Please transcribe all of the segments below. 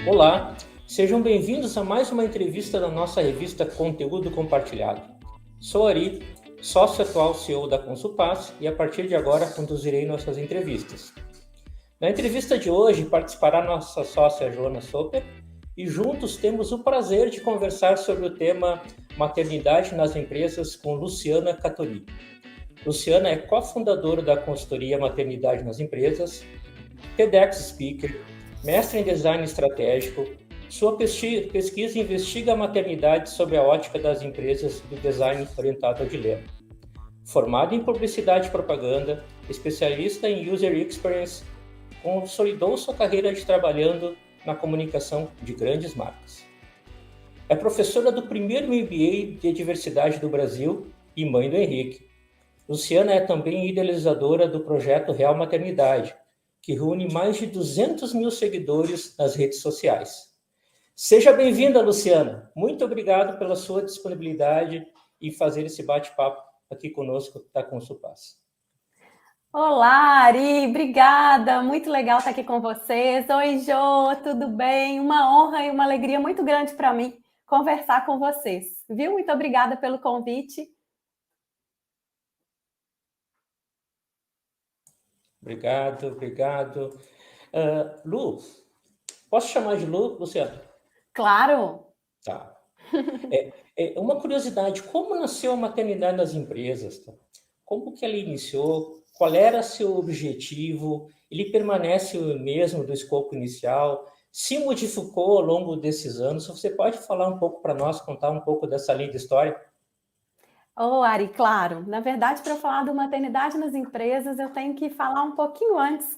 Olá, sejam bem-vindos a mais uma entrevista da nossa revista Conteúdo Compartilhado. Sou Ari, sócio atual CEO da Consulpass e a partir de agora conduzirei nossas entrevistas. Na entrevista de hoje participará nossa sócia Joana Soper e juntos temos o prazer de conversar sobre o tema Maternidade nas Empresas com Luciana Catori. Luciana é cofundadora da consultoria Maternidade nas Empresas, TEDx Speaker, mestre em design estratégico. Sua pesquisa investiga a maternidade sob a ótica das empresas do design orientado ao dilema. Formada em publicidade e propaganda, especialista em user experience, consolidou sua carreira trabalhando na comunicação de grandes marcas. É professora do primeiro MBA de Diversidade do Brasil e mãe do Henrique. Luciana é também idealizadora do projeto Real Maternidade, que reúne mais de 200 mil seguidores nas redes sociais. Seja bem-vinda, Luciana. Muito obrigado pela sua disponibilidade em fazer esse bate-papo aqui conosco da Consulpass. Olá, Ari, obrigada, muito legal estar aqui com vocês. Oi, Jô, tudo bem? Uma honra e uma alegria muito grande para mim conversar com vocês, viu? Muito obrigada pelo convite. Obrigado. Lu, posso chamar de Lu, Luciana? Claro. Tá. Uma curiosidade, como nasceu a maternidade nas empresas? Tá? Como que ela iniciou? Qual era seu objetivo? Ele permanece o mesmo do escopo inicial? Se modificou ao longo desses anos? Você pode falar um pouco para nós, contar um pouco dessa linda história? Ari, claro. Na verdade, para eu falar do maternidade nas empresas, eu tenho que falar um pouquinho antes.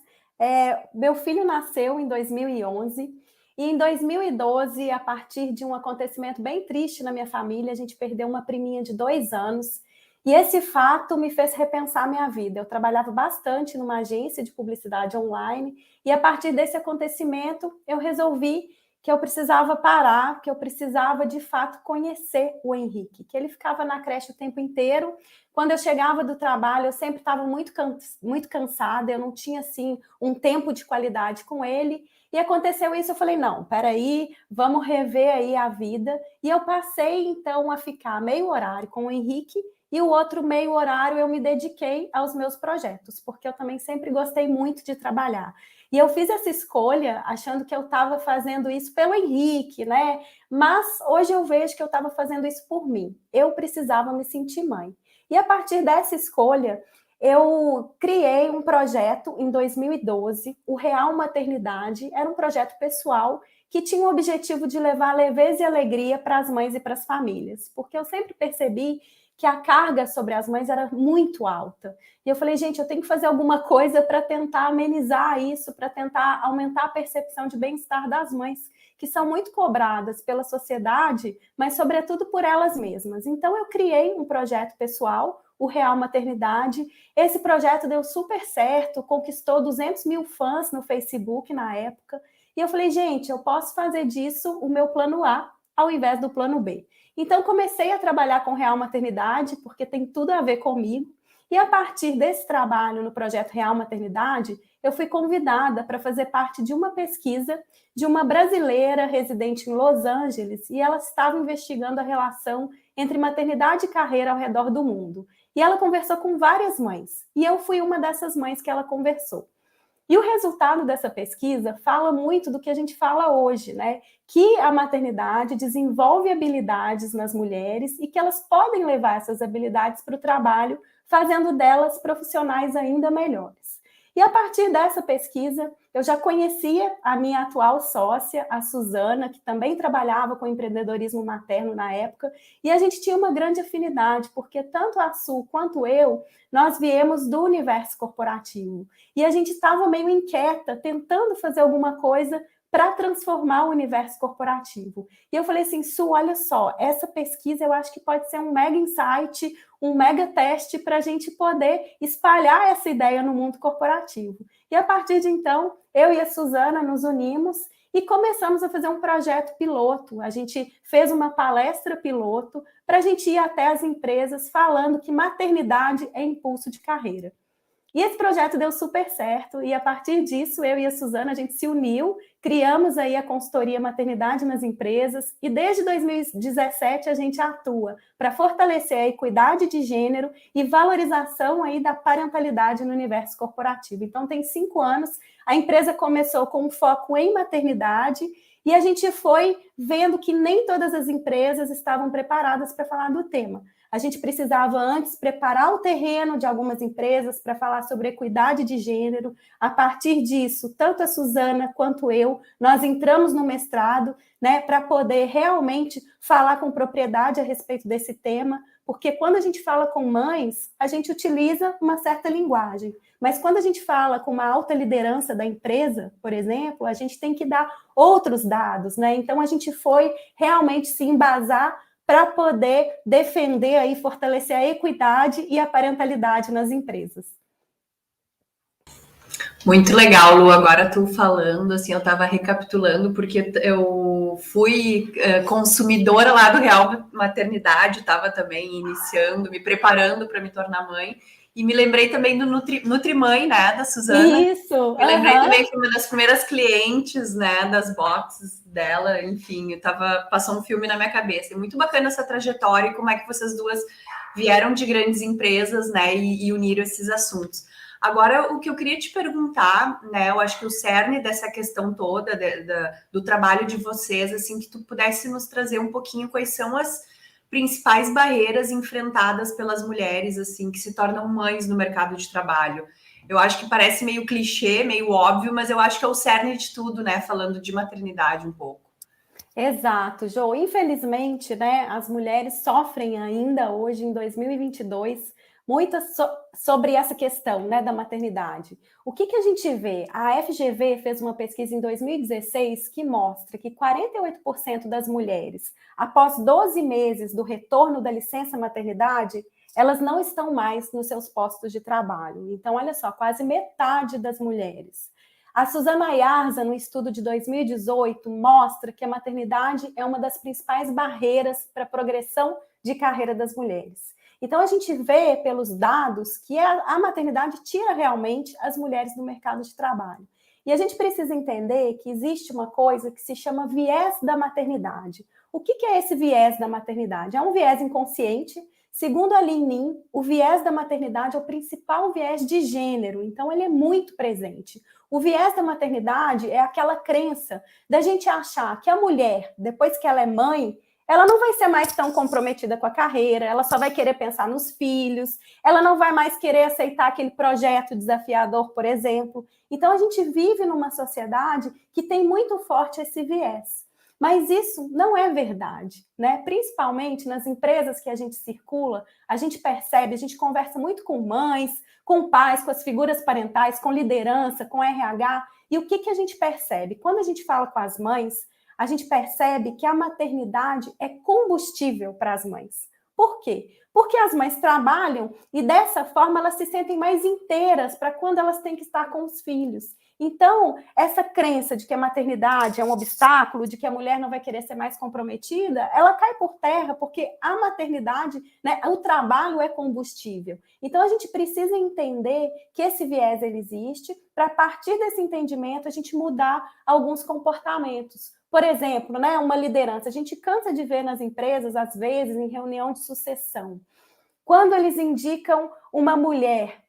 Meu filho nasceu em 2011 e em 2012, a partir de um acontecimento bem triste na minha família, a gente perdeu uma priminha de 2 anos e esse fato me fez repensar a minha vida. Eu trabalhava bastante numa agência de publicidade online e a partir desse acontecimento eu resolvi que eu precisava parar, que eu precisava, de fato, conhecer o Henrique, que ele ficava na creche o tempo inteiro. Quando eu chegava do trabalho, eu sempre estava muito cansada, eu não tinha, assim, um tempo de qualidade com ele. E aconteceu isso, eu falei, não, peraí, vamos rever aí a vida. E eu passei, então, a ficar meio horário com o Henrique e o outro meio horário eu me dediquei aos meus projetos, porque eu também sempre gostei muito de trabalhar. E eu fiz essa escolha achando que eu estava fazendo isso pelo Henrique, né? Mas hoje eu vejo que eu estava fazendo isso por mim. Eu precisava me sentir mãe. E a partir dessa escolha, eu criei um projeto em 2012, o Real Maternidade. Era um projeto pessoal que tinha o objetivo de levar leveza e alegria para as mães e para as famílias. Porque eu sempre percebi que a carga sobre as mães era muito alta. E eu falei, gente, eu tenho que fazer alguma coisa para tentar amenizar isso, para tentar aumentar a percepção de bem-estar das mães, que são muito cobradas pela sociedade, mas sobretudo por elas mesmas. Então eu criei um projeto pessoal, o Real Maternidade. Esse projeto deu super certo, conquistou 200 mil fãs no Facebook na época. E eu falei, gente, eu posso fazer disso o meu plano A, ao invés do plano B. Então, comecei a trabalhar com Real Maternidade, porque tem tudo a ver comigo. E a partir desse trabalho no projeto Real Maternidade, eu fui convidada para fazer parte de uma pesquisa de uma brasileira residente em Los Angeles, e ela estava investigando a relação entre maternidade e carreira ao redor do mundo. E ela conversou com várias mães, e eu fui uma dessas mães que ela conversou. E o resultado dessa pesquisa fala muito do que a gente fala hoje, né? Que a maternidade desenvolve habilidades nas mulheres e que elas podem levar essas habilidades para o trabalho, fazendo delas profissionais ainda melhores. E a partir dessa pesquisa, eu já conhecia a minha atual sócia, a Suzana, que também trabalhava com empreendedorismo materno na época, e a gente tinha uma grande afinidade, porque tanto a Su quanto eu, nós viemos do universo corporativo. E a gente estava meio inquieta, tentando fazer alguma coisa para transformar o universo corporativo. E eu falei assim, Su, olha só, essa pesquisa eu acho que pode ser um mega insight, um mega teste para a gente poder espalhar essa ideia no mundo corporativo. E a partir de então, eu e a Suzana nos unimos e começamos a fazer um projeto piloto. A gente fez uma palestra piloto para a gente ir até as empresas falando que maternidade é impulso de carreira. E esse projeto deu super certo, e a partir disso, eu e a Suzana, a gente se uniu, criamos aí a consultoria Maternidade nas Empresas, e desde 2017 a gente atua para fortalecer a equidade de gênero e valorização aí da parentalidade no universo corporativo. Então, tem 5 anos, a empresa começou com um foco em maternidade, e a gente foi vendo que nem todas as empresas estavam preparadas para falar do tema. A gente precisava antes preparar o terreno de algumas empresas para falar sobre equidade de gênero. A partir disso, tanto a Suzana quanto eu, nós entramos no mestrado, né, para poder realmente falar com propriedade a respeito desse tema, porque quando a gente fala com mães, a gente utiliza uma certa linguagem, mas quando a gente fala com uma alta liderança da empresa, por exemplo, a gente tem que dar outros dados, né? Então a gente foi realmente se embasar para poder defender e fortalecer a equidade e a parentalidade nas empresas. Muito legal, Lu. Agora tu falando, assim, eu estava recapitulando, porque eu fui consumidora lá do Real Maternidade, estava também iniciando, me preparando para me tornar mãe, e me lembrei também do Nutrimãe, né, da Suzana. Isso! Me lembrei também que uma das primeiras clientes, né, das boxes dela, enfim, passou um filme na minha cabeça. É muito bacana essa trajetória e como é que vocês duas vieram de grandes empresas, né, e uniram esses assuntos. Agora, o que eu queria te perguntar, né, eu acho que o cerne dessa questão toda do trabalho de vocês, assim, que tu pudesse nos trazer um pouquinho quais são as principais barreiras enfrentadas pelas mulheres, assim, que se tornam mães no mercado de trabalho. Eu acho que parece meio clichê, meio óbvio, mas eu acho que é o cerne de tudo, né, falando de maternidade um pouco. Exato, Jo. Infelizmente, né, as mulheres sofrem ainda hoje, em 2022, muito sobre essa questão, né, da maternidade. O que a gente vê? A FGV fez uma pesquisa em 2016 que mostra que 48% das mulheres, após 12 meses do retorno da licença maternidade, elas não estão mais nos seus postos de trabalho. Então, olha só, quase metade das mulheres. A Suzana Ayarza, no estudo de 2018, mostra que a maternidade é uma das principais barreiras para a progressão de carreira das mulheres. Então, a gente vê pelos dados que a maternidade tira realmente as mulheres do mercado de trabalho. E a gente precisa entender que existe uma coisa que se chama viés da maternidade. O que é esse viés da maternidade? É um viés inconsciente. Segundo a Lin Nin, o viés da maternidade é o principal viés de gênero, então ele é muito presente. O viés da maternidade é aquela crença da gente achar que a mulher, depois que ela é mãe, ela não vai ser mais tão comprometida com a carreira, ela só vai querer pensar nos filhos, ela não vai mais querer aceitar aquele projeto desafiador, por exemplo. Então, a gente vive numa sociedade que tem muito forte esse viés. Mas isso não é verdade, né? Principalmente nas empresas que a gente circula, a gente percebe, a gente conversa muito com mães, com pais, com as figuras parentais, com liderança, com RH, e o que a gente percebe? Quando a gente fala com as mães, a gente percebe que a maternidade é combustível para as mães. Por quê? Porque as mães trabalham e dessa forma elas se sentem mais inteiras para quando elas têm que estar com os filhos. Então, essa crença de que a maternidade é um obstáculo, de que a mulher não vai querer ser mais comprometida, ela cai por terra, porque a maternidade, né, o trabalho é combustível. Então, a gente precisa entender que esse viés ele existe, para a partir desse entendimento a gente mudar alguns comportamentos. Por exemplo, né, uma liderança. A gente cansa de ver nas empresas, às vezes, em reunião de sucessão, quando eles indicam uma mulher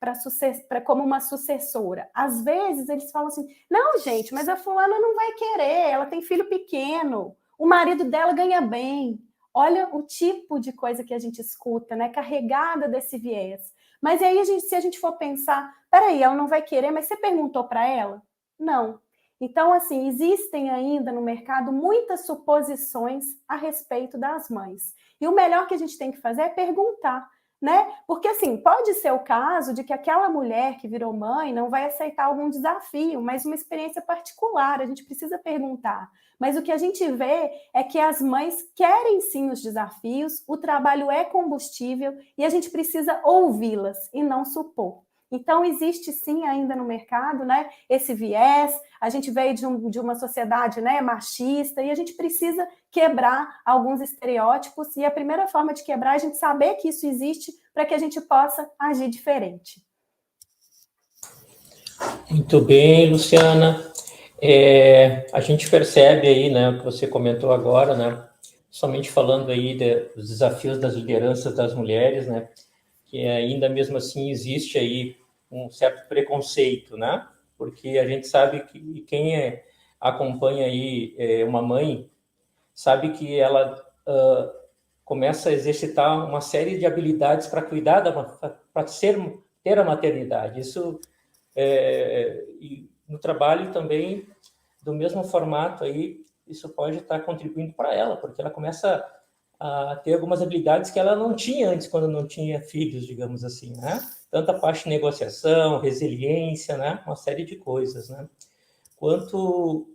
como uma sucessora, às vezes eles falam assim, não, gente, mas a fulana não vai querer, ela tem filho pequeno, o marido dela ganha bem. Olha o tipo de coisa que a gente escuta, né, carregada desse viés. Mas e aí, se a gente for pensar, peraí, ela não vai querer, mas você perguntou para ela? Não. Então, assim, existem ainda no mercado muitas suposições a respeito das mães. E o melhor que a gente tem que fazer é perguntar, né? Porque, assim, pode ser o caso de que aquela mulher que virou mãe não vai aceitar algum desafio, mas uma experiência particular, a gente precisa perguntar. Mas o que a gente vê é que as mães querem sim os desafios, o trabalho é combustível e a gente precisa ouvi-las e não supor. Então, existe sim ainda no mercado, né, esse viés, a gente veio de uma sociedade, né, machista, e a gente precisa quebrar alguns estereótipos, e a primeira forma de quebrar é a gente saber que isso existe para que a gente possa agir diferente. Muito bem, Luciana. A gente percebe aí, né, o que você comentou agora, né, somente falando aí dos desafios das lideranças das mulheres, né, que ainda mesmo assim existe aí um certo preconceito, né, porque a gente sabe que quem acompanha aí uma mãe sabe que ela começa a exercitar uma série de habilidades para cuidar para ter a maternidade. Isso e no trabalho também, do mesmo formato aí, isso pode estar contribuindo para ela, porque ela começa a ter algumas habilidades que ela não tinha antes, quando não tinha filhos, digamos assim, né? Tanto a parte de negociação, resiliência, né? Uma série de coisas, né? Quanto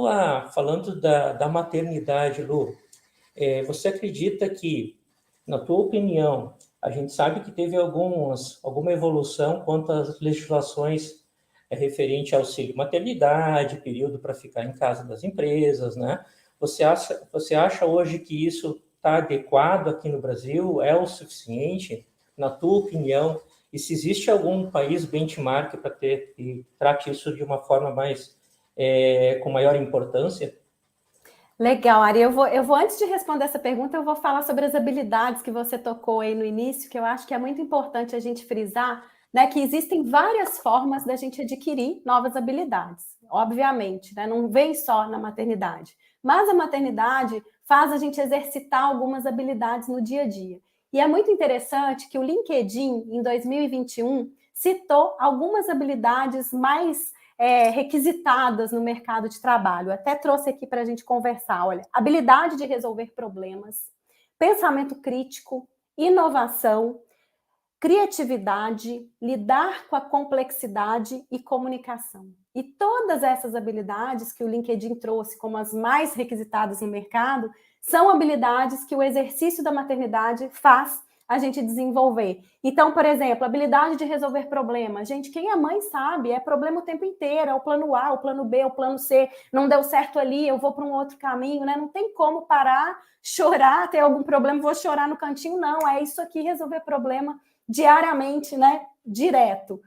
a, falando da maternidade, Lu, você acredita que, na tua opinião, a gente sabe que teve alguma evolução quanto às legislações referente ao auxílio maternidade, período para ficar em casa das empresas, né? Você acha hoje que isso está adequado aqui no Brasil? É o suficiente, na tua opinião? E se existe algum país benchmark para ter que trate isso de uma forma mais com maior importância? Legal, Ari. Eu vou, antes de responder essa pergunta, eu vou falar sobre as habilidades que você tocou aí no início, que eu acho que é muito importante a gente frisar, né, que existem várias formas da gente adquirir novas habilidades, obviamente, né, não vem só na maternidade, mas a maternidade faz a gente exercitar algumas habilidades no dia a dia. E é muito interessante que o LinkedIn, em 2021, citou algumas habilidades mais requisitadas no mercado de trabalho. Até trouxe aqui para a gente conversar. Olha, habilidade de resolver problemas, pensamento crítico, inovação, criatividade, lidar com a complexidade e comunicação. E todas essas habilidades que o LinkedIn trouxe como as mais requisitadas no mercado são habilidades que o exercício da maternidade faz a gente desenvolver. Então, por exemplo, habilidade de resolver problemas. Gente, quem é mãe sabe, é problema o tempo inteiro, é o plano A, o plano B, o plano C, não deu certo ali, eu vou para um outro caminho, né? Não tem como parar, chorar, ter algum problema, vou chorar no cantinho, não, é isso aqui, resolver problema diariamente, né? Direto.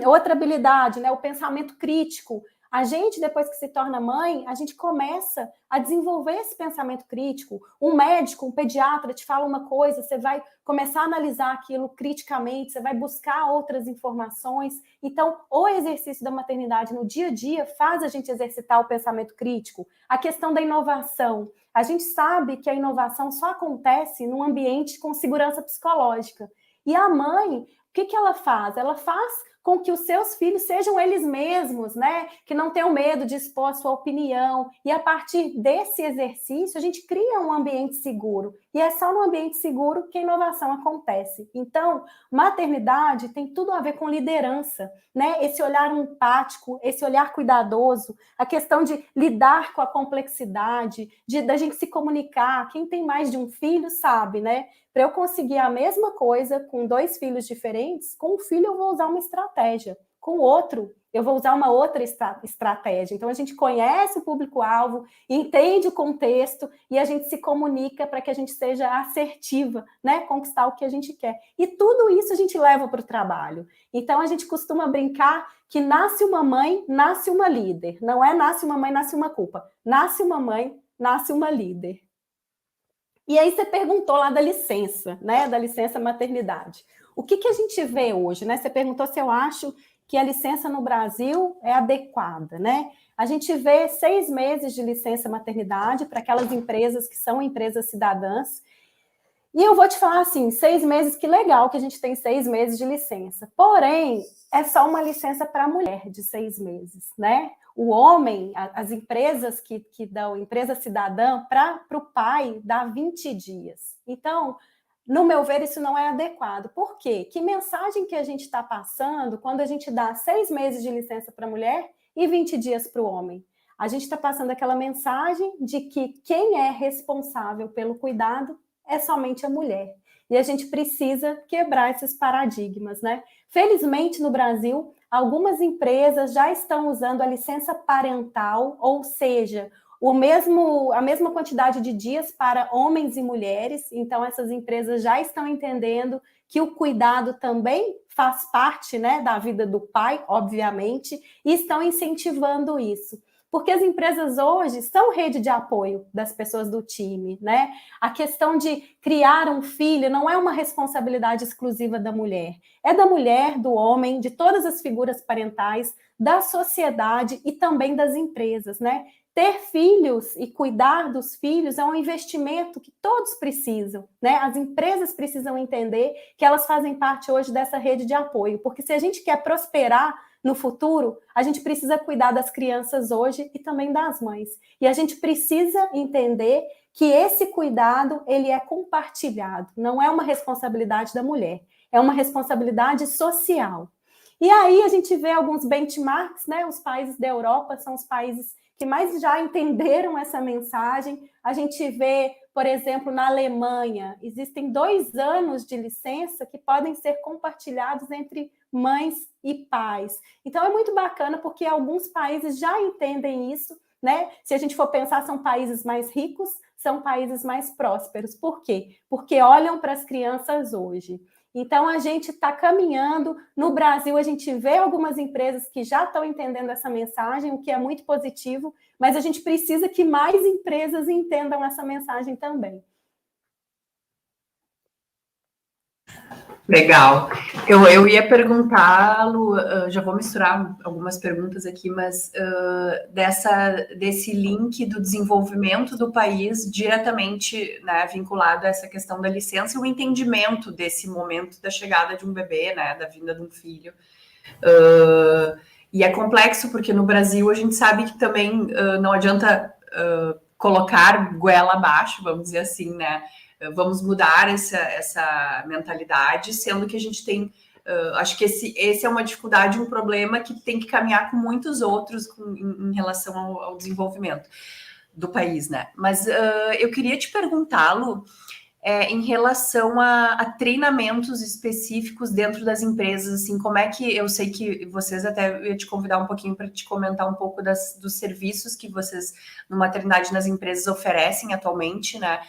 Outra habilidade, né? O pensamento crítico. A gente, depois que se torna mãe, a gente começa a desenvolver esse pensamento crítico. Um médico, um pediatra te fala uma coisa, você vai começar a analisar aquilo criticamente, você vai buscar outras informações. Então, o exercício da maternidade no dia a dia faz a gente exercitar o pensamento crítico. A questão da inovação. A gente sabe que a inovação só acontece num ambiente com segurança psicológica. E a mãe, o que ela faz? Ela faz com que os seus filhos sejam eles mesmos, né? Que não tenham medo de expor a sua opinião. E a partir desse exercício, a gente cria um ambiente seguro. E é só no ambiente seguro que a inovação acontece. Então, maternidade tem tudo a ver com liderança, né? Esse olhar empático, esse olhar cuidadoso, a questão de lidar com a complexidade, da gente se comunicar. Quem tem mais de um filho sabe, né? Para eu conseguir a mesma coisa com 2 filhos diferentes, com um filho eu vou usar uma estratégia, com o outro eu vou usar uma outra estratégia. Então a gente conhece o público-alvo, entende o contexto e a gente se comunica para que a gente seja assertiva, né? Conquistar o que a gente quer. E tudo isso a gente leva para o trabalho. Então a gente costuma brincar que nasce uma mãe, nasce uma líder. Não é nasce uma mãe, nasce uma culpa. Nasce uma mãe, nasce uma líder. E aí você perguntou lá da licença, né? Da licença maternidade. O que a gente vê hoje, né? Você perguntou se eu acho que a licença no Brasil é adequada, né? A gente vê 6 meses de licença maternidade para aquelas empresas que são empresas cidadãs. E eu vou te falar assim, 6 meses, que legal que a gente tem 6 meses de licença. Porém, é só uma licença para a mulher de 6 meses, né? O homem, as empresas que dão, empresa cidadã, para o pai, dá 20 dias. Então, no meu ver, isso não é adequado. Por quê? Que mensagem que a gente está passando quando a gente dá 6 meses de licença para a mulher e 20 dias para o homem? A gente está passando aquela mensagem de que quem é responsável pelo cuidado é somente a mulher. E a gente precisa quebrar esses paradigmas, né? Felizmente, no Brasil, algumas empresas já estão usando a licença parental, ou seja, a mesma quantidade de dias para homens e mulheres. Então, essas empresas já estão entendendo que o cuidado também faz parte, né, da vida do pai, obviamente, e estão incentivando isso. Porque as empresas hoje são rede de apoio das pessoas do time, né? A questão de criar um filho não é uma responsabilidade exclusiva da mulher. É da mulher, do homem, de todas as figuras parentais, da sociedade e também das empresas, né? Ter filhos e cuidar dos filhos é um investimento que todos precisam, né? As empresas precisam entender que elas fazem parte hoje dessa rede de apoio, porque se a gente quer prosperar no futuro, a gente precisa cuidar das crianças hoje e também das mães. E a gente precisa entender que esse cuidado, ele é compartilhado, não é uma responsabilidade da mulher, é uma responsabilidade social. E aí a gente vê alguns benchmarks, né? Os países da Europa são os países que mais já entenderam essa mensagem. A gente vê, por exemplo, na Alemanha, existem 2 anos de licença que podem ser compartilhados entre mães e pais. Então, é muito bacana porque alguns países já entendem isso, né? Se a gente for pensar, são países mais ricos, são países mais prósperos. Por quê? Porque olham para as crianças hoje. Então, a gente está caminhando. No Brasil, a gente vê algumas empresas que já estão entendendo essa mensagem, o que é muito positivo, mas a gente precisa que mais empresas entendam essa mensagem também. Legal. Eu ia perguntar, Lu, já vou misturar algumas perguntas aqui, mas desse link do desenvolvimento do país diretamente, né, vinculado a essa questão da licença e o entendimento desse momento da chegada de um bebê, né, da vinda de um filho. E é complexo porque no Brasil a gente sabe que também não adianta colocar goela abaixo, vamos dizer assim, né? Vamos mudar essa mentalidade, sendo que a gente tem, acho que esse é uma dificuldade, um problema que tem que caminhar com muitos outros em relação ao desenvolvimento do país, né? Mas eu queria te perguntá-lo em relação a treinamentos específicos dentro das empresas, assim, como é que, eu sei que vocês até ia te convidar um pouquinho para te comentar um pouco dos serviços que vocês, no Maternidade nas Empresas, oferecem atualmente, né?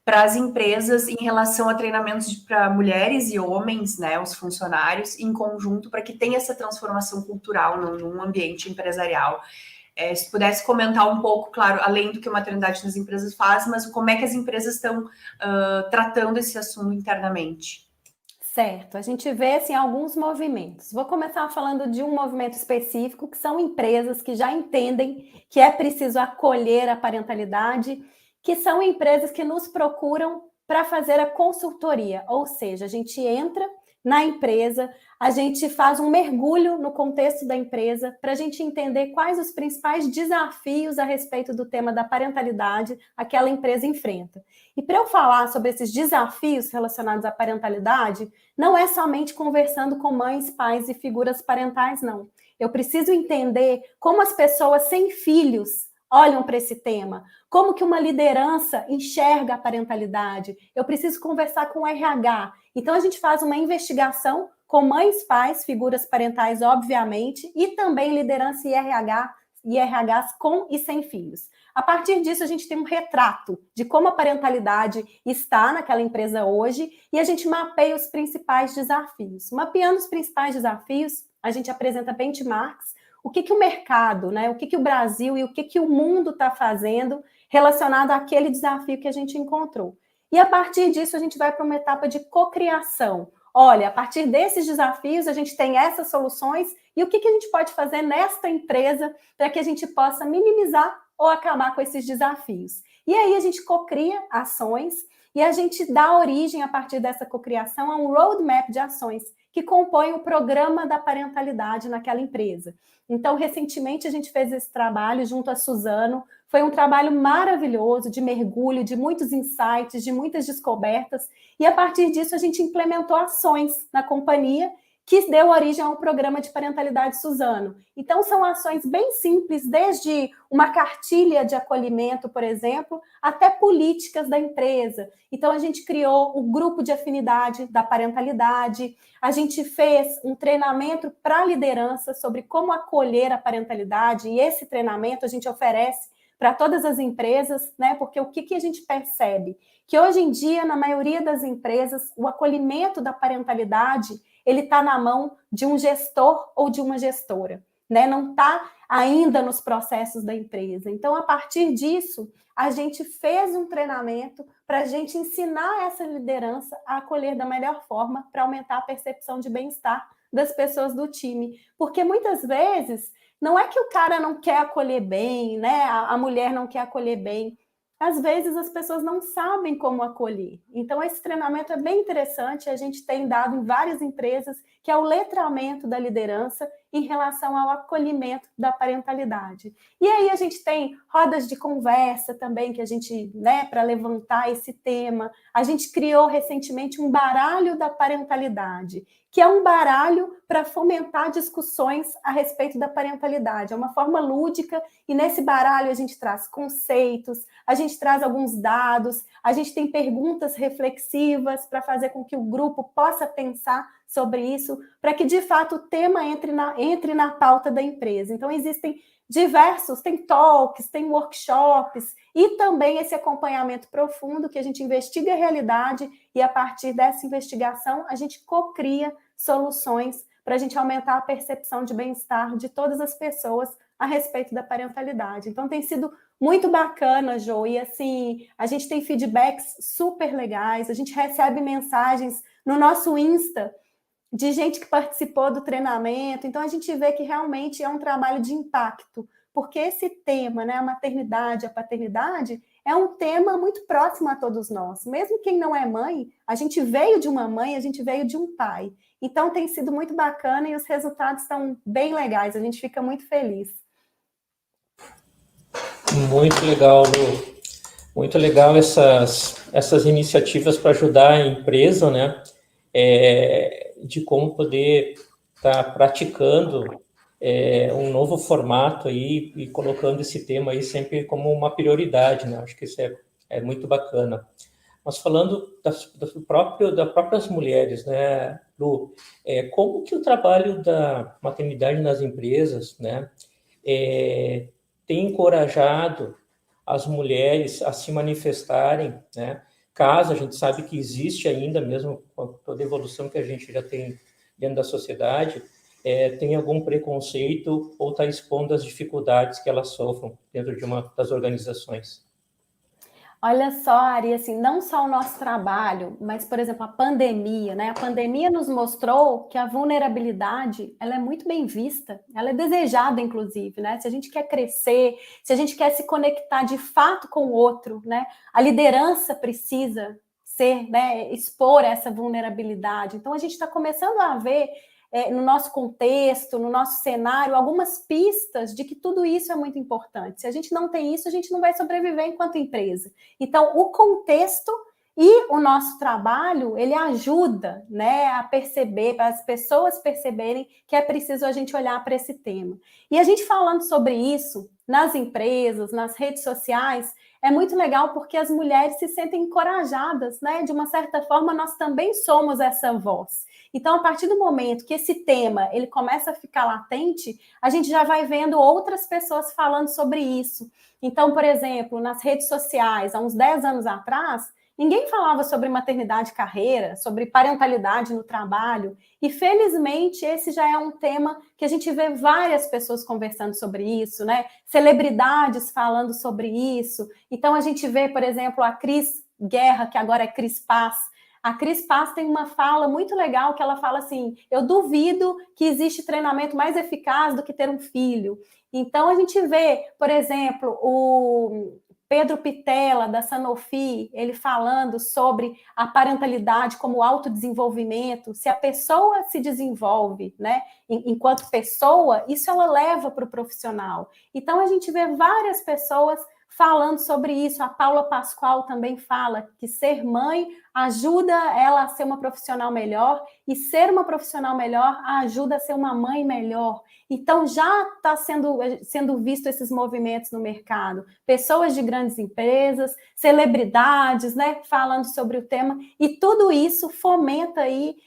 Para as empresas em relação a treinamentos para mulheres e homens, né, os funcionários, em conjunto, para que tenha essa transformação cultural num ambiente empresarial. Se pudesse comentar um pouco, claro, além do que a Maternidade nas Empresas faz, mas como é que as empresas estão tratando esse assunto internamente? Certo, a gente vê assim, alguns movimentos. Vou começar falando de um movimento específico, que são empresas que já entendem que é preciso acolher a parentalidade, que são empresas que nos procuram para fazer a consultoria, ou seja, a gente entra na empresa, a gente faz um mergulho no contexto da empresa para a gente entender quais os principais desafios a respeito do tema da parentalidade que aquela empresa enfrenta. E para eu falar sobre esses desafios relacionados à parentalidade, não é somente conversando com mães, pais e figuras parentais, não. Eu preciso entender como as pessoas sem filhos olham para esse tema, como que uma liderança enxerga a parentalidade. Eu preciso conversar com o RH. Então, a gente faz uma investigação com mães, pais, figuras parentais, obviamente, e também liderança e IRHs com e sem filhos. A partir disso, a gente tem um retrato de como a parentalidade está naquela empresa hoje e a gente mapeia os principais desafios. Mapeando os principais desafios, a gente apresenta benchmarks, o que o mercado, né, o que o Brasil e o que o mundo está fazendo relacionado àquele desafio que a gente encontrou. E a partir disso, a gente vai para uma etapa de cocriação. Olha, a partir desses desafios, a gente tem essas soluções e o que a gente pode fazer nesta empresa para que a gente possa minimizar ou acabar com esses desafios. E aí a gente cocria ações e a gente dá origem, a partir dessa cocriação, a um roadmap de ações que compõe o programa da parentalidade naquela empresa. Então, recentemente, a gente fez esse trabalho junto a Suzano. Foi um trabalho maravilhoso, de mergulho, de muitos insights, de muitas descobertas. E, a partir disso, a gente implementou ações na companhia que deu origem ao programa de parentalidade Suzano. Então, são ações bem simples, desde uma cartilha de acolhimento, por exemplo, até políticas da empresa. Então, a gente criou o grupo de afinidade da parentalidade, a gente fez um treinamento para a liderança sobre como acolher a parentalidade, e esse treinamento a gente oferece para todas as empresas, né? Porque o que a gente percebe? Que hoje em dia, na maioria das empresas, o acolhimento da parentalidade, ele está na mão de um gestor ou de uma gestora, né? Não está ainda nos processos da empresa. Então, a partir disso, a gente fez um treinamento para a gente ensinar essa liderança a acolher da melhor forma para aumentar a percepção de bem-estar das pessoas do time. Porque muitas vezes não é que o cara não quer acolher bem, né? A mulher não quer acolher bem. Às vezes as pessoas não sabem como acolher. Então, esse treinamento é bem interessante. A gente tem dado em várias empresas, que é o letramento da liderança em relação ao acolhimento da parentalidade. E aí a gente tem rodas de conversa também, que a gente, né, para levantar esse tema. A gente criou recentemente um baralho da parentalidade, que é um baralho para fomentar discussões a respeito da parentalidade. É uma forma lúdica, e nesse baralho a gente traz conceitos, a gente traz alguns dados, a gente tem perguntas reflexivas para fazer com que o grupo possa pensar sobre isso, para que, de fato, o tema entre na pauta da empresa. Então, existem tem talks, tem workshops, e também esse acompanhamento profundo, que a gente investiga a realidade, e a partir dessa investigação, a gente cocria soluções para a gente aumentar a percepção de bem-estar de todas as pessoas a respeito da parentalidade. Então, tem sido muito bacana, Jo, e assim, a gente tem feedbacks super legais, a gente recebe mensagens no nosso Insta de gente que participou do treinamento. Então, a gente vê que realmente é um trabalho de impacto, porque esse tema, né, a maternidade, a paternidade, é um tema muito próximo a todos nós. Mesmo quem não é mãe, a gente veio de uma mãe, a gente veio de um pai. Então, tem sido muito bacana e os resultados estão bem legais. A gente fica muito feliz. Muito legal, Lu. Muito legal essas iniciativas para ajudar a empresa, né? De como poder estar praticando um novo formato aí e colocando esse tema aí sempre como uma prioridade, né? Acho que isso é muito bacana. Mas falando das próprias mulheres, né, Lu, como que o trabalho da maternidade nas empresas, né, tem encorajado as mulheres a se manifestarem, né? Caso a gente sabe que existe ainda, mesmo com toda a evolução que a gente já tem dentro da sociedade, tem algum preconceito ou está expondo as dificuldades que elas sofrem dentro de uma das organizações. Olha só, Ari, assim, não só o nosso trabalho, mas, por exemplo, a pandemia, né? A pandemia nos mostrou que a vulnerabilidade, ela é muito bem vista, ela é desejada, inclusive, né? Se a gente quer crescer, se a gente quer se conectar de fato com o outro, né? A liderança precisa ser, né, expor essa vulnerabilidade. Então, a gente está começando a ver no nosso contexto, no nosso cenário, algumas pistas de que tudo isso é muito importante. Se a gente não tem isso, a gente não vai sobreviver enquanto empresa. Então, o contexto e o nosso trabalho, ele ajuda, né, a perceber, para as pessoas perceberem que é preciso a gente olhar para esse tema. E a gente falando sobre isso nas empresas, nas redes sociais, é muito legal porque as mulheres se sentem encorajadas, né? De uma certa forma, nós também somos essa voz. Então, a partir do momento que esse tema ele começa a ficar latente, a gente já vai vendo outras pessoas falando sobre isso. Então, por exemplo, nas redes sociais, há uns 10 anos atrás, ninguém falava sobre maternidade e carreira, sobre parentalidade no trabalho, e felizmente esse já é um tema que a gente vê várias pessoas conversando sobre isso, né? Celebridades falando sobre isso. Então, a gente vê, por exemplo, a Cris Guerra, que agora é Cris Paz. A Cris Paz tem uma fala muito legal que ela fala assim: eu duvido que existe treinamento mais eficaz do que ter um filho. Então, a gente vê, por exemplo, o Pedro Pitella, da Sanofi, ele falando sobre a parentalidade como autodesenvolvimento. Se a pessoa se desenvolve, né, enquanto pessoa, isso ela leva para o profissional. Então, a gente vê várias pessoas falando sobre isso. A Paula Pascoal também fala que ser mãe ajuda ela a ser uma profissional melhor, e ser uma profissional melhor ajuda a ser uma mãe melhor. Então, já está sendo visto esses movimentos no mercado. Pessoas de grandes empresas, celebridades, né, falando sobre o tema, e tudo isso fomenta aí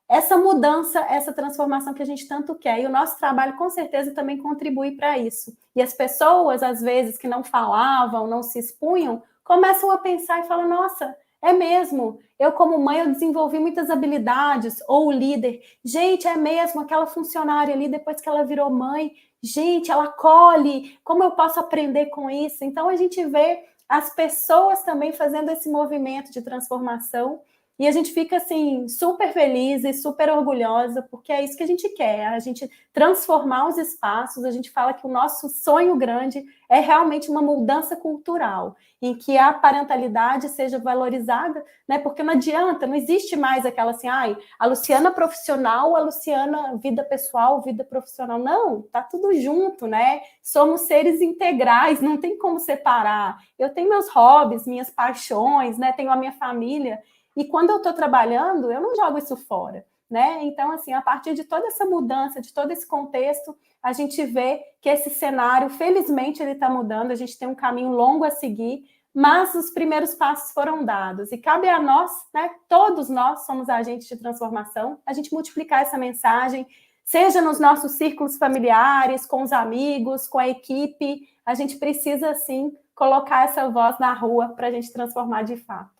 essa mudança, essa transformação que a gente tanto quer. E o nosso trabalho, com certeza, também contribui para isso. E as pessoas, às vezes, que não falavam, não se expunham, começam a pensar e falam, nossa, é mesmo, eu como mãe eu desenvolvi muitas habilidades, ou o líder, gente, é mesmo, aquela funcionária ali, depois que ela virou mãe, gente, ela acolhe, como eu posso aprender com isso? Então, a gente vê as pessoas também fazendo esse movimento de transformação, e a gente fica, assim, super feliz e super orgulhosa, porque é isso que a gente quer, a gente transformar os espaços, a gente fala que o nosso sonho grande é realmente uma mudança cultural, em que a parentalidade seja valorizada, né? Porque não adianta, não existe mais aquela assim, ai, a Luciana profissional, a Luciana vida pessoal, vida profissional. Não, tá tudo junto, né? Somos seres integrais, não tem como separar. Eu tenho meus hobbies, minhas paixões, né? Tenho a minha família, e quando eu estou trabalhando, eu não jogo isso fora, né? Então, assim, a partir de toda essa mudança, de todo esse contexto, a gente vê que esse cenário, felizmente, ele está mudando, a gente tem um caminho longo a seguir, mas os primeiros passos foram dados. E cabe a nós, né? Todos nós somos agentes de transformação, a gente multiplicar essa mensagem, seja nos nossos círculos familiares, com os amigos, com a equipe, a gente precisa, sim, colocar essa voz na rua para a gente transformar de fato.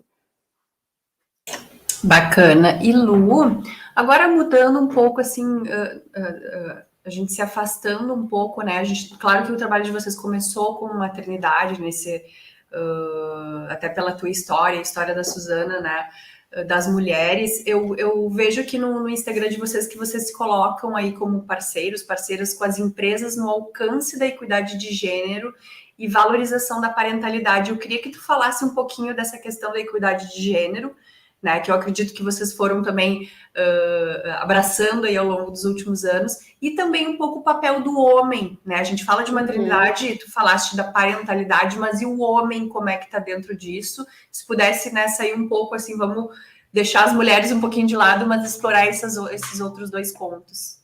Bacana. E Lu, agora mudando um pouco, assim, a gente se afastando um pouco, né? Claro que o trabalho de vocês começou com maternidade, até pela tua história, a história da Suzana, né? Das mulheres. Eu vejo aqui no Instagram de vocês que vocês se colocam aí como parceiras com as empresas no alcance da equidade de gênero e valorização da parentalidade. Eu queria que tu falasse um pouquinho dessa questão da equidade de gênero, né, que eu acredito que vocês foram também abraçando aí ao longo dos últimos anos, e também um pouco o papel do homem, né? A gente fala de maternidade, tu falaste da parentalidade, mas e o homem, como é que tá dentro disso? Se pudesse, né, sair um pouco assim, vamos deixar as mulheres um pouquinho de lado, mas explorar esses outros dois pontos.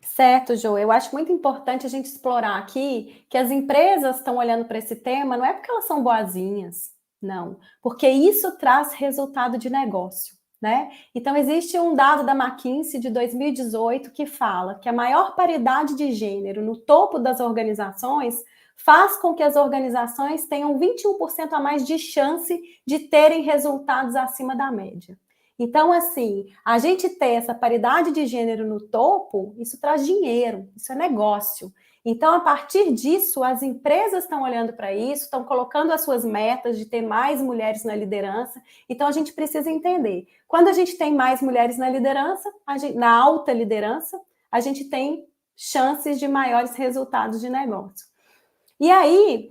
Certo, Jo, eu acho muito importante a gente explorar aqui que as empresas estão olhando para esse tema, não é porque elas são boazinhas, não, porque isso traz resultado de negócio, né? Então, existe um dado da McKinsey de 2018 que fala que a maior paridade de gênero no topo das organizações faz com que as organizações tenham 21% a mais de chance de terem resultados acima da média. Então, assim, a gente ter essa paridade de gênero no topo, isso traz dinheiro, isso é negócio. Então, a partir disso, as empresas estão olhando para isso, estão colocando as suas metas de ter mais mulheres na liderança. Então, a gente precisa entender. Quando a gente tem mais mulheres na liderança, na alta liderança, a gente tem chances de maiores resultados de negócio. E aí,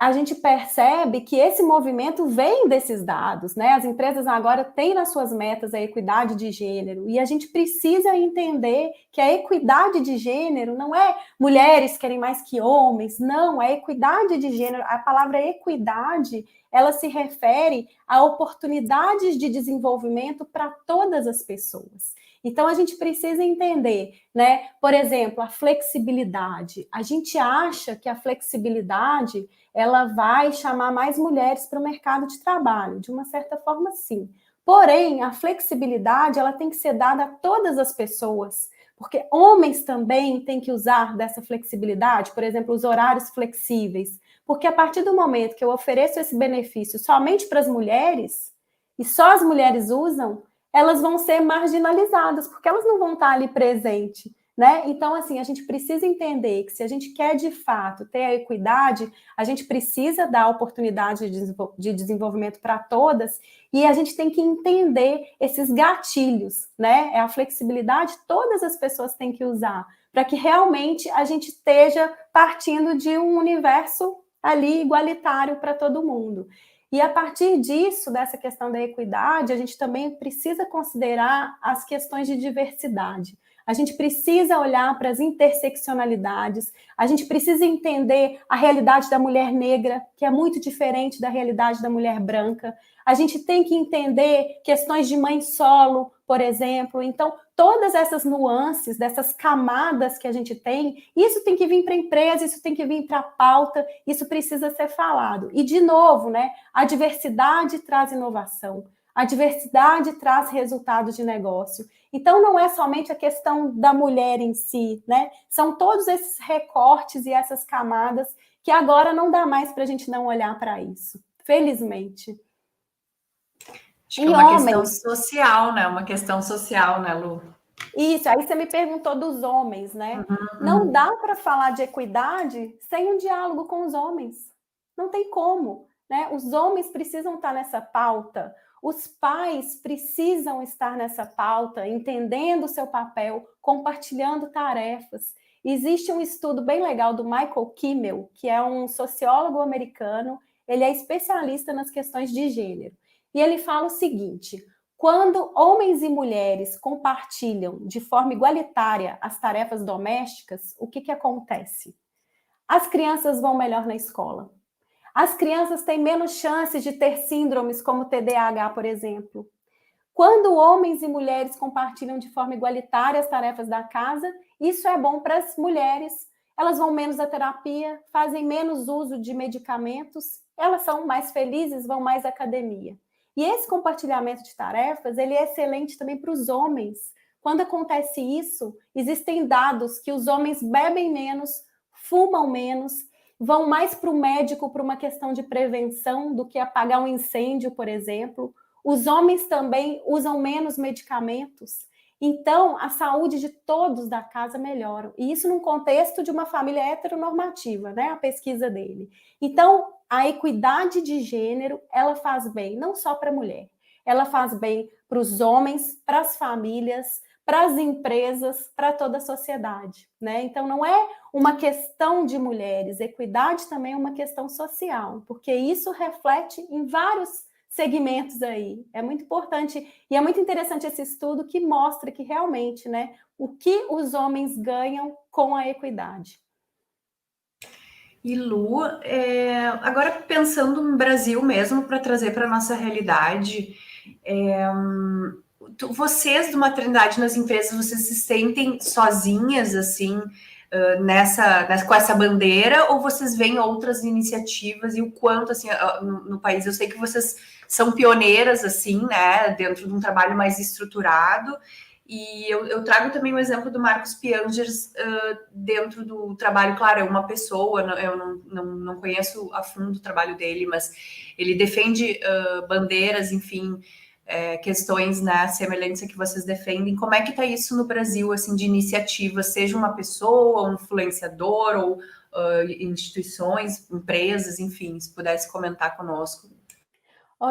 a gente percebe que esse movimento vem desses dados, né? As empresas agora têm nas suas metas a equidade de gênero, e a gente precisa entender que a equidade de gênero não é mulheres querem mais que homens, não, a equidade de gênero, a palavra equidade, ela se refere a oportunidades de desenvolvimento para todas as pessoas. Então, a gente precisa entender, né? Por exemplo, a flexibilidade. A gente acha que a flexibilidade ela vai chamar mais mulheres para o mercado de trabalho. De uma certa forma, sim. Porém, a flexibilidade ela tem que ser dada a todas as pessoas, porque homens também têm que usar dessa flexibilidade, por exemplo, os horários flexíveis. Porque a partir do momento que eu ofereço esse benefício somente para as mulheres, e só as mulheres usam, elas vão ser marginalizadas, porque elas não vão estar ali presentes, né? Então, assim, a gente precisa entender que se a gente quer, de fato, ter a equidade, a gente precisa dar oportunidade de desenvolvimento para todas, e a gente tem que entender esses gatilhos, né? É a flexibilidade, todas as pessoas têm que usar, para que realmente a gente esteja partindo de um universo ali igualitário para todo mundo. E a partir disso, dessa questão da equidade, a gente também precisa considerar as questões de diversidade. A gente precisa olhar para as interseccionalidades, a gente precisa entender a realidade da mulher negra, que é muito diferente da realidade da mulher branca. A gente tem que entender questões de mãe solo, por exemplo. Então, todas essas nuances, dessas camadas que a gente tem, isso tem que vir para a empresa, isso tem que vir para a pauta, isso precisa ser falado. E, de novo, né, a diversidade traz inovação. A diversidade traz resultados de negócio. Então, não é somente a questão da mulher em si, né? São todos esses recortes e essas camadas que agora não dá mais para a gente não olhar para isso, felizmente. Acho que é uma questão social, né? Uma questão social, né, Lu? Isso, aí você me perguntou dos homens, né? Não dá para falar de equidade sem um diálogo com os homens. Não tem como, né? Os homens precisam estar nessa pauta, os pais precisam estar nessa pauta, entendendo o seu papel, compartilhando tarefas. Existe um estudo bem legal do Michael Kimmel, que é um sociólogo americano, ele é especialista nas questões de gênero. E ele fala o seguinte: quando homens e mulheres compartilham de forma igualitária as tarefas domésticas, o que acontece? As crianças vão melhor na escola. As crianças têm menos chances de ter síndromes como TDAH, por exemplo. Quando homens e mulheres compartilham de forma igualitária as tarefas da casa, isso é bom para as mulheres. Elas vão menos à terapia, fazem menos uso de medicamentos, elas são mais felizes, vão mais à academia. E esse compartilhamento de tarefas, ele é excelente também para os homens. Quando acontece isso, existem dados que os homens bebem menos, fumam menos, vão mais para o médico por uma questão de prevenção do que apagar um incêndio, por exemplo. Os homens também usam menos medicamentos. Então, a saúde de todos da casa melhora. E isso num contexto de uma família heteronormativa, né? A pesquisa dele. Então, a equidade de gênero, ela faz bem não só para a mulher, ela faz bem para os homens, para as famílias, para as empresas, para toda a sociedade, né? Então, não é uma questão de mulheres, equidade também é uma questão social, porque isso reflete em vários segmentos aí. É muito importante e é muito interessante esse estudo que mostra que realmente, né, o que os homens ganham com a equidade. E Lu, agora pensando no Brasil mesmo, para trazer para a nossa realidade, vocês do Maternidade nas Empresas, vocês se sentem sozinhas, assim, com essa bandeira, ou vocês veem outras iniciativas e o quanto, assim, no país? Eu sei que vocês são pioneiras, assim, né, dentro de um trabalho mais estruturado, e eu trago também o exemplo do Marcos Piangers dentro do trabalho. Claro, é uma pessoa, eu não conheço a fundo o trabalho dele, mas ele defende bandeiras, enfim, questões, né, semelhantes a que vocês defendem. Como é que está isso no Brasil, assim, de iniciativa, seja uma pessoa, um influenciador, ou instituições, empresas, enfim, se pudesse comentar conosco.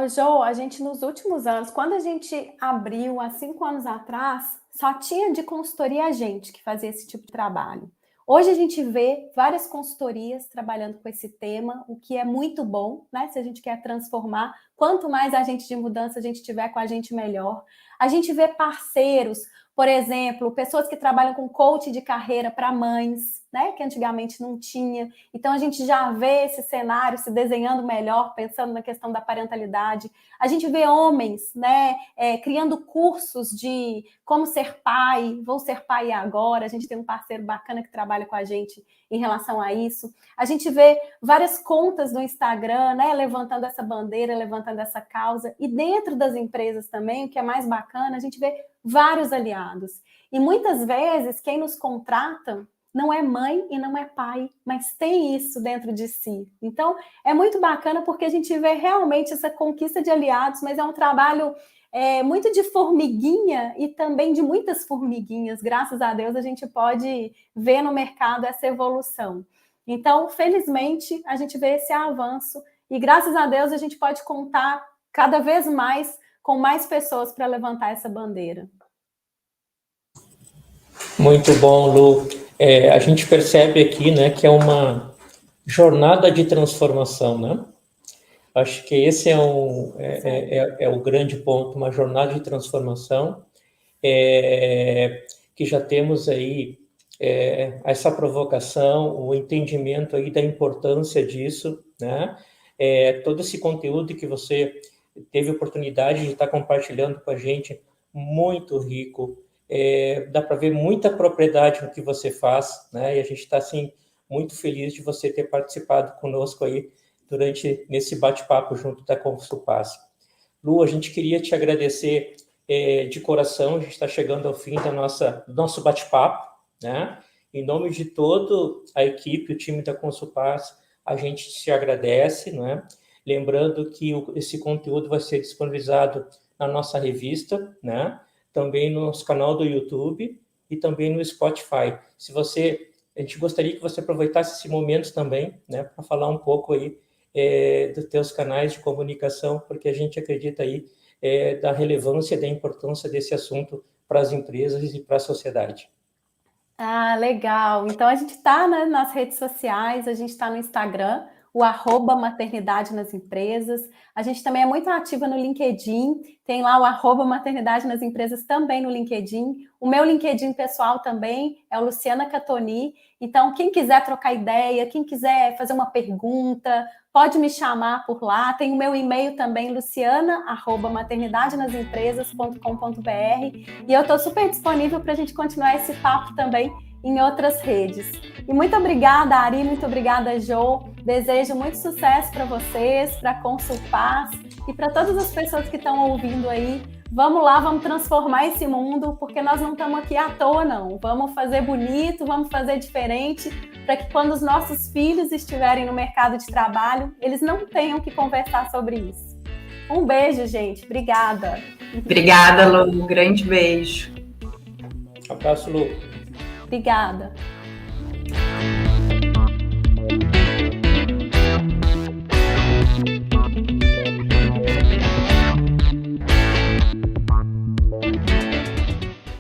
Jo, a gente nos últimos anos, quando a gente abriu há 5 anos atrás, só tinha de consultoria a gente que fazia esse tipo de trabalho. Hoje a gente vê várias consultorias trabalhando com esse tema, o que é muito bom, né? Se a gente quer transformar, quanto mais agente de mudança a gente tiver com a gente, melhor. A gente vê parceiros, por exemplo, pessoas que trabalham com coach de carreira para mães, né? Que antigamente não tinha. Então a gente já vê esse cenário se desenhando melhor, pensando na questão da parentalidade. A gente vê homens, né? Criando cursos de como ser pai, vou ser pai agora. A gente tem um parceiro bacana que trabalha com a gente em relação a isso. A gente vê várias contas no Instagram, né? Levantando essa bandeira, levantando essa causa. E dentro das empresas também, o que é mais bacana, a gente vê vários aliados. E muitas vezes quem nos contrata não é mãe e não é pai, mas tem isso dentro de si. Então, é muito bacana porque a gente vê realmente essa conquista de aliados, mas é um trabalho muito de formiguinha e também de muitas formiguinhas. Graças a Deus, a gente pode ver no mercado essa evolução. Então, felizmente, a gente vê esse avanço e, graças a Deus, a gente pode contar cada vez mais com mais pessoas para levantar essa bandeira. Muito bom, Lu. A gente percebe aqui, né, que é uma jornada de transformação, né? Acho que esse é o grande ponto, uma jornada de transformação, que já temos aí essa provocação, o entendimento aí da importância disso, né? Todo esse conteúdo que você teve oportunidade de estar compartilhando com a gente, muito rico. Dá para ver muita propriedade no que você faz, né? E a gente está, assim, muito feliz de você ter participado conosco aí nesse bate-papo junto da Consulpass. Lu, a gente queria te agradecer de coração, a gente está chegando ao fim do nosso bate-papo, né? Em nome de toda a equipe, o time da Consulpass, a gente te agradece, né? Lembrando que esse conteúdo vai ser disponibilizado na nossa revista, né? Também no nosso canal do YouTube e também no Spotify. A gente gostaria que você aproveitasse esse momento também, né, para falar um pouco aí dos teus canais de comunicação, porque a gente acredita aí da relevância e da importância desse assunto para as empresas e para a sociedade. Ah, legal. Então a gente está, né, nas redes sociais, a gente está no Instagram, o @maternidade nas empresas. A gente também é muito ativa no LinkedIn, tem lá o @maternidade nas empresas também no LinkedIn. O meu LinkedIn pessoal também é o Luciana Catoni. Então, quem quiser trocar ideia, quem quiser fazer uma pergunta, pode me chamar por lá. Tem o meu e-mail também, luciana@maternidadenasempresas.com.br. E eu estou super disponível para a gente continuar esse papo também em outras redes. E muito obrigada, Ari, muito obrigada, Jo. Desejo muito sucesso para vocês, para a Consulpass e para todas as pessoas que estão ouvindo aí. Vamos lá, vamos transformar esse mundo, porque nós não estamos aqui à toa, não. Vamos fazer bonito, vamos fazer diferente, para que quando os nossos filhos estiverem no mercado de trabalho, eles não tenham que conversar sobre isso. Um beijo, gente. Obrigada. Obrigada, Lu. Um grande beijo. Um abraço, Lu. Obrigada.